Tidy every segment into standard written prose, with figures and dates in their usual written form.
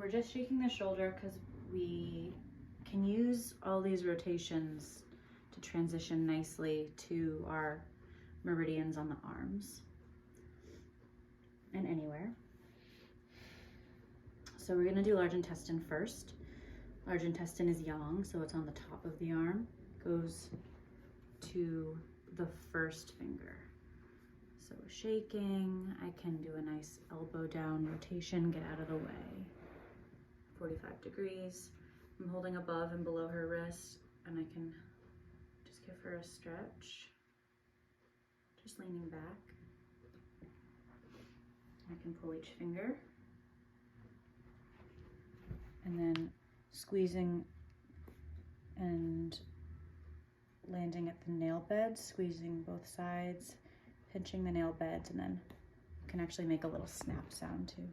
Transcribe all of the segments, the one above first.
we're just shaking the shoulder because we can use all these rotations to transition nicely to our meridians on the arms and anywhere. So we're gonna do large intestine first. Large intestine is yang, so it's on the top of the arm, goes to the first finger. So shaking, I can do a nice elbow down rotation, get out of the way. 45 degrees. I'm holding above and below her wrist, and I can just give her a stretch. Just leaning back. I can pull each finger. And then squeezing and landing at the nail beds, squeezing both sides, pinching the nail beds, and then you can actually make a little snap sound too.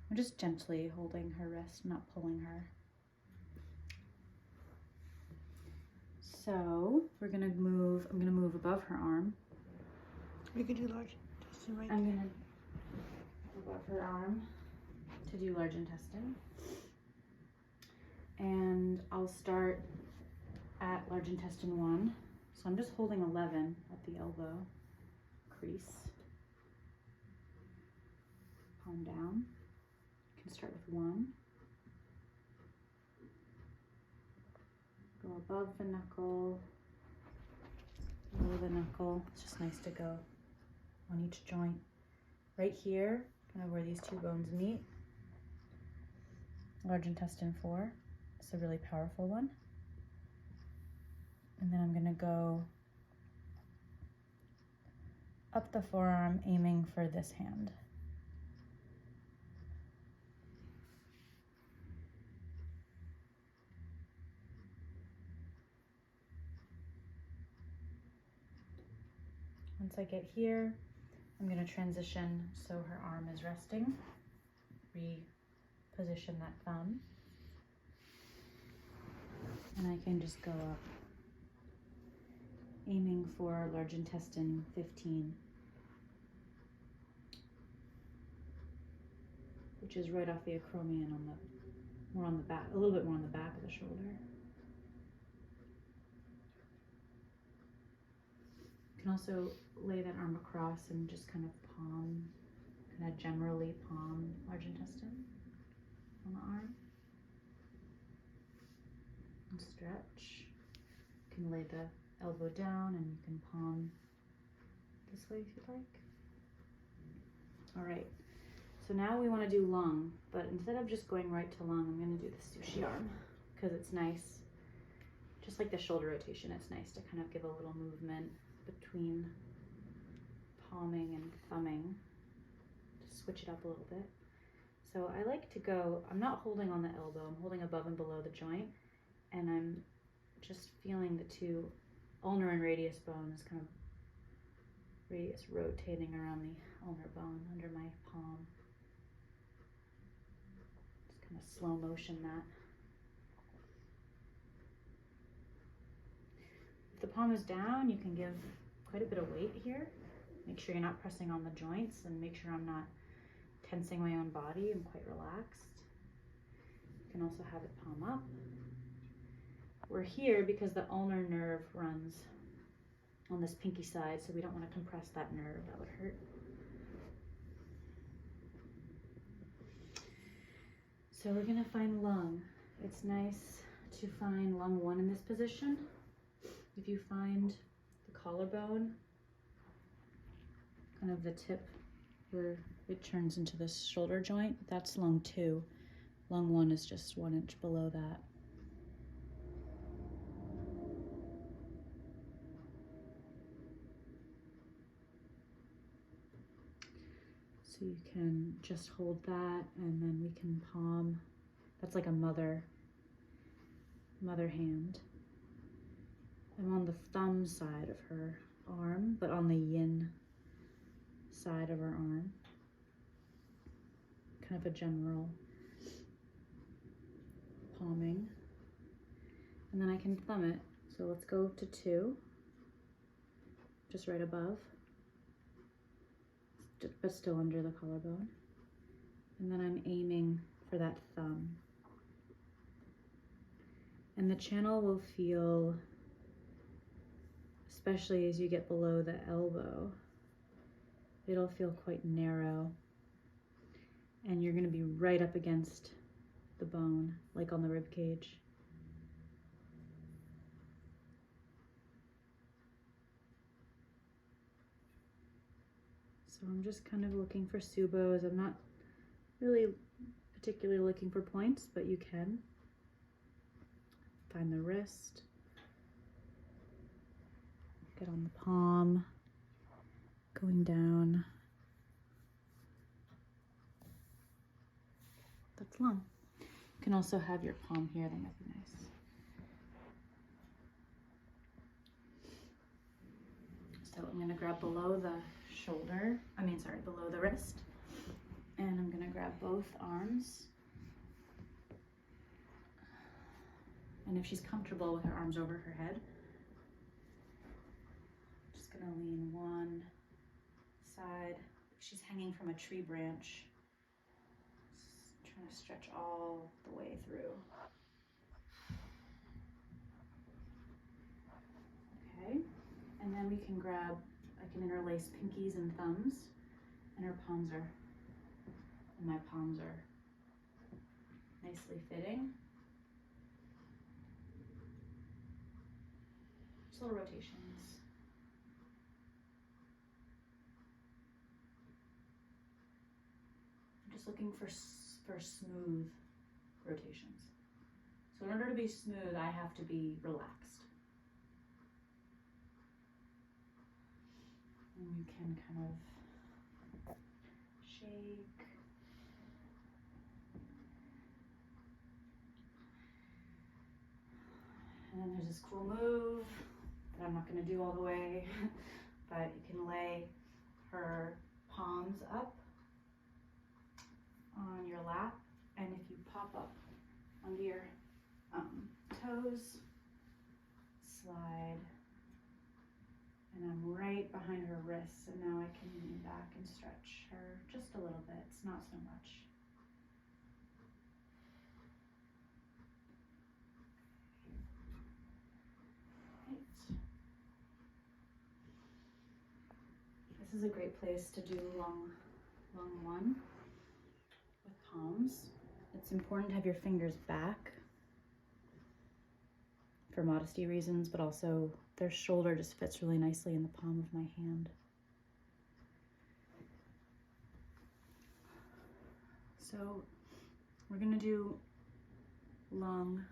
I'm just gently holding her wrist, not pulling her. So I'm gonna move above her arm. You could do large intestine right I'm there. gonna above her arm to do large intestine. And I'll start at large intestine 1. So I'm just holding 11 at the elbow crease. Palm down. You can start with 1. Go above the knuckle, below the knuckle. It's just nice to go on each joint. Right here, kind of where these two bones meet. Large intestine 4. It's a really powerful one. And then I'm gonna go up the forearm, aiming for this hand. Once I get here, I'm gonna transition so her arm is resting. Reposition that thumb. And I can just go up, aiming for large intestine 15, which is right off the acromion more on the back, a little bit more on the back of the shoulder. You can also lay that arm across and just kind of generally palm large intestine on the arm. And stretch. You can lay the elbow down and you can palm this way if you'd like. All right, so now we want to do lung, but instead of just going right to lung, I'm going to do the sushi arm because it's nice. Just like the shoulder rotation, it's nice to kind of give a little movement between palming and thumbing. Just switch it up a little bit. So I like to go, I'm not holding on the elbow, I'm holding above and below the joint, and I'm just feeling the two ulnar and radius bones, kind of radius rotating around the ulnar bone under my palm. Just kind of slow motion that. If the palm is down, you can give quite a bit of weight here. Make sure you're not pressing on the joints and make sure I'm not tensing my own body. I'm quite relaxed. You can also have it palm up. We're here because the ulnar nerve runs on this pinky side, so we don't want to compress that nerve. That would hurt. So we're going to find lung. It's nice to find lung 1 in this position. If you find the collarbone, kind of the tip where it turns into this shoulder joint, that's lung 2. Lung 1 is just 1 inch below that. So you can just hold that and then we can palm. That's like a mother hand. I'm on the thumb side of her arm, but on the yin side of her arm. Kind of a general palming. And then I can thumb it. So let's go to 2, just right above. but still under the collarbone. And then I'm aiming for that thumb. And the channel will feel, especially as you get below the elbow, it'll feel quite narrow. And you're going to be right up against the bone, like on the rib cage. So I'm just kind of looking for subos. I'm not really particularly looking for points, but you can find the wrist, get on the palm, going down. That's long. You can also have your palm here, that might be nice. So I'm gonna grab below the shoulder, below the wrist, and I'm gonna grab both arms. And if she's comfortable with her arms over her head, I'm just gonna lean one side. If she's hanging from a tree branch, trying to stretch all the way through. Okay, and then we can grab, I can interlace pinkies and thumbs, and my palms are nicely fitting. Just little rotations. I'm just looking for smooth rotations. So in order to be smooth, I have to be relaxed. And you can kind of shake. And then there's this cool move that I'm not going to do all the way, but you can lay her palms up on your lap, and if you pop up onto your toes, slide, and I'm right behind her wrists, and now I can lean back and stretch her just a little bit. It's not so much. This is a great place to do long one with palms. It's important to have your fingers back for modesty reasons, but also their shoulder just fits really nicely in the palm of my hand. So we're gonna do lung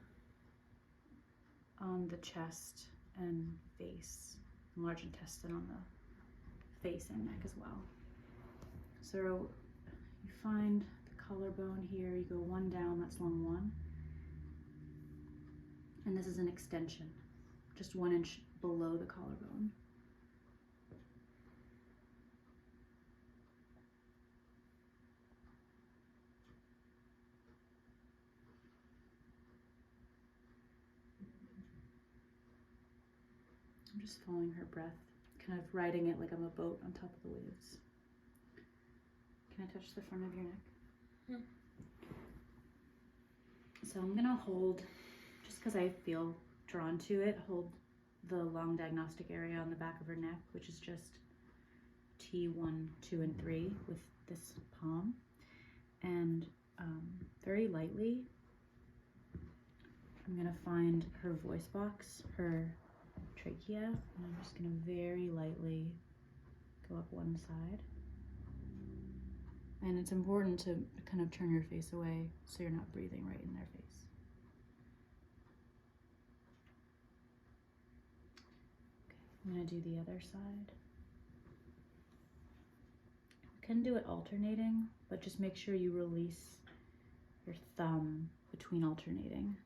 on the chest and face, and large intestine on the face and neck as well. So you find the collarbone here, you go one down, that's lung one. And this is an extension, just 1 inch below the collarbone. I'm just following her breath, kind of riding it like I'm a boat on top of the waves. Can I touch the front of your neck? Hmm. So I'm gonna hold, just because I feel drawn to it, hold the lung diagnostic area on the back of her neck, which is just T1, 2, and 3 with this palm. And very lightly, I'm gonna find her voice box, her trachea, and I'm just gonna very lightly go up one side. And it's important to kind of turn your face away so you're not breathing right in their face. Okay, I'm gonna do the other side. You can do it alternating, but just make sure you release your thumb between alternating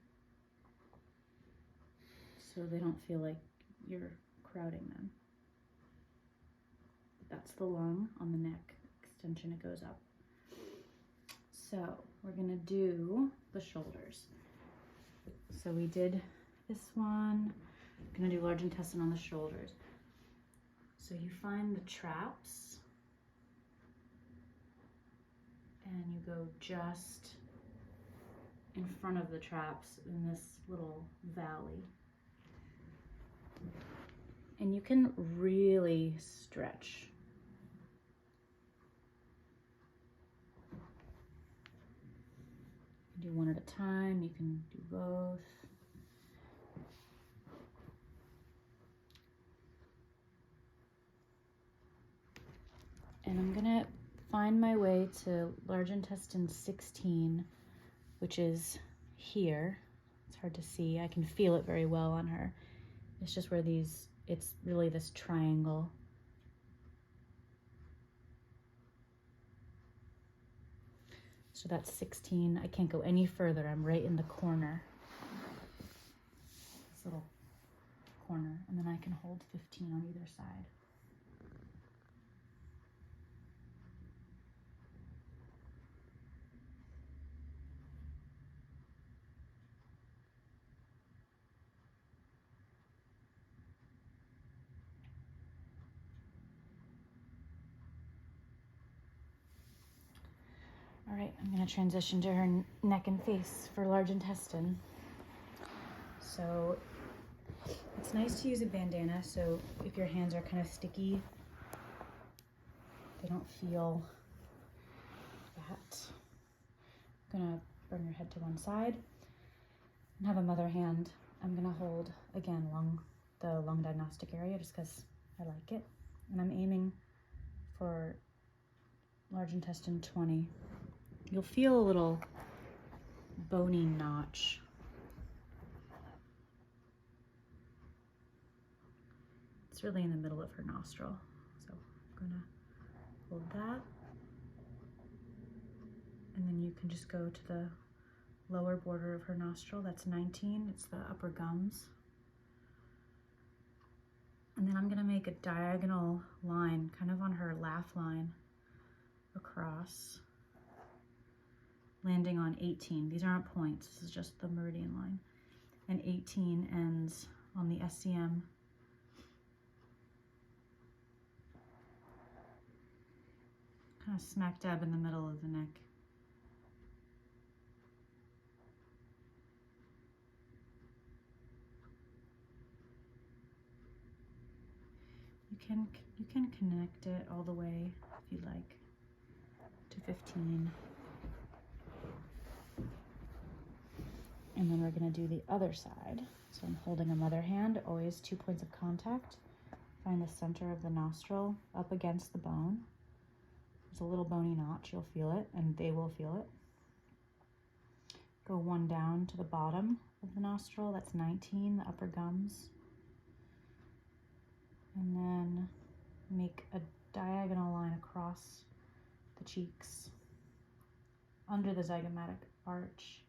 so they don't feel like you're crowding them. That's the lung on the neck extension, it goes up. So we're gonna do the shoulders. So we did this one. I'm gonna do large intestine on the shoulders. So you find the traps and you go just in front of the traps in this little valley. And you can really stretch. You can do one at a time, you can do both. And I'm gonna find my way to large intestine 16, which is here. It's hard to see. I can feel it very well on her. It's just where these, it's really this triangle. So that's 16. I can't go any further. I'm right in the corner. This little corner. And then I can hold 15 on either side. All right, I'm gonna transition to her neck and face for large intestine. So it's nice to use a bandana, so if your hands are kind of sticky, they don't feel that. I'm gonna bring your head to one side and have a mother hand. I'm gonna hold, again, the lung diagnostic area just because I like it. And I'm aiming for large intestine 20. You'll feel a little bony notch. It's really in the middle of her nostril. So I'm gonna hold that. And then you can just go to the lower border of her nostril. That's 19, it's the upper gums. And then I'm gonna make a diagonal line, kind of on her laugh line, across, landing on 18. These aren't points, this is just the meridian line. And 18 ends on the SCM. Kind of smack dab in the middle of the neck. You can connect it all the way if you'd like to 15. And then we're gonna do the other side. So I'm holding a mother hand, always 2 points of contact. Find the center of the nostril up against the bone. There's a little bony notch, you'll feel it, and they will feel it. Go one down to the bottom of the nostril, that's 19, the upper gums. And then make a diagonal line across the cheeks, under the zygomatic arch,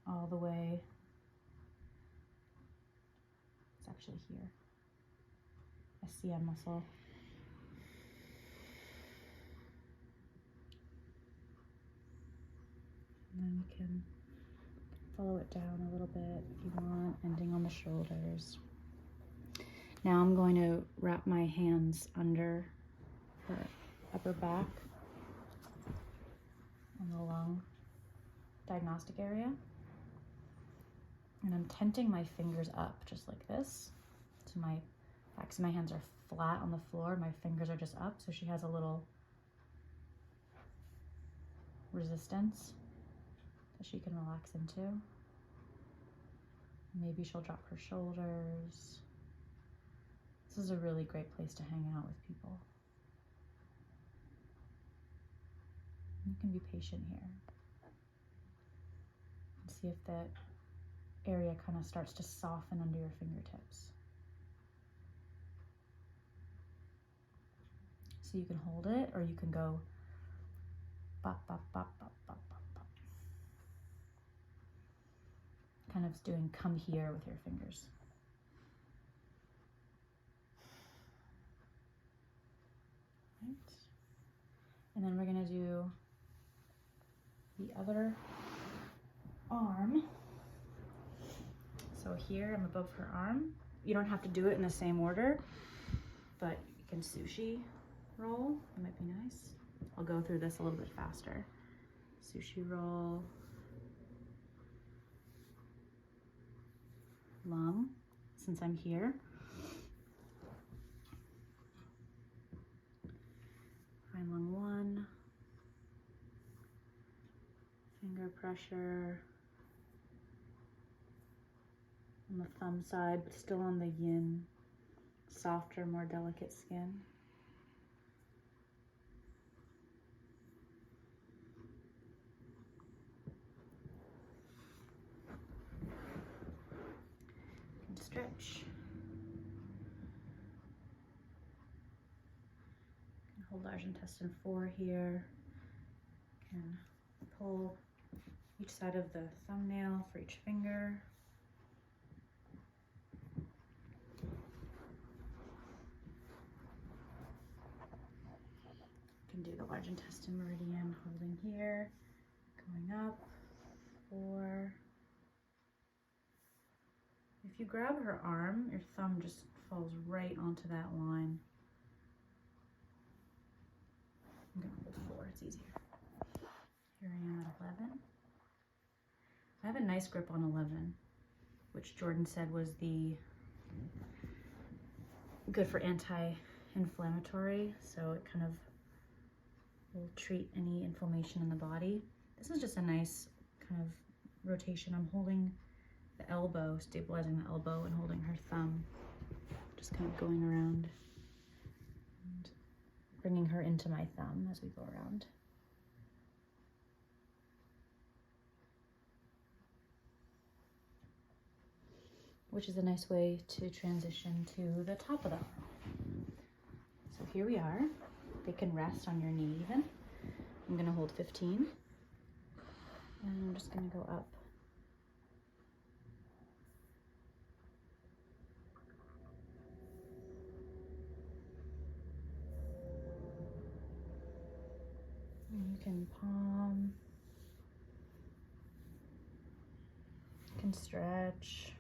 all the way. It's actually here, SCM muscle. And then you can follow it down a little bit if you want, ending on the shoulders. Now I'm going to wrap my hands under her upper back on the lung diagnostic area. And I'm tenting my fingers up just like this. So my backs of my hands are flat on the floor. My fingers are just up. So she has a little resistance that she can relax into. Maybe she'll drop her shoulders. This is a really great place to hang out with people. You can be patient here. And see if that area kind of starts to soften under your fingertips. So you can hold it, or you can go bop, bop, bop, bop, bop, bop, bop. Kind of doing come here with your fingers. Right. And then we're gonna do the other arm. So here I'm above her arm. You don't have to do it in the same order, but you can sushi roll. That might be nice. I'll go through this a little bit faster. Sushi roll. Lung, since I'm here. Find lung 1. Finger pressure on the thumb side, but still on the yin, softer, more delicate skin. And stretch. Hold large intestine 4 here. Can pull each side of the thumbnail for each finger. Can do the large intestine meridian, holding here, going up, 4. If you grab her arm, your thumb just falls right onto that line. I'm gonna hold 4, it's easier. Here I am at 11. I have a nice grip on 11, which Jordan said was the good for anti-inflammatory, so it kind of will treat any inflammation in the body. This is just a nice kind of rotation. I'm holding the elbow, stabilizing the elbow, and holding her thumb, just kind of going around and bringing her into my thumb as we go around. Which is a nice way to transition to the top of the arm. So here we are. They can rest on your knee even. I'm gonna hold 15. And I'm just gonna go up. And you can palm. You can stretch.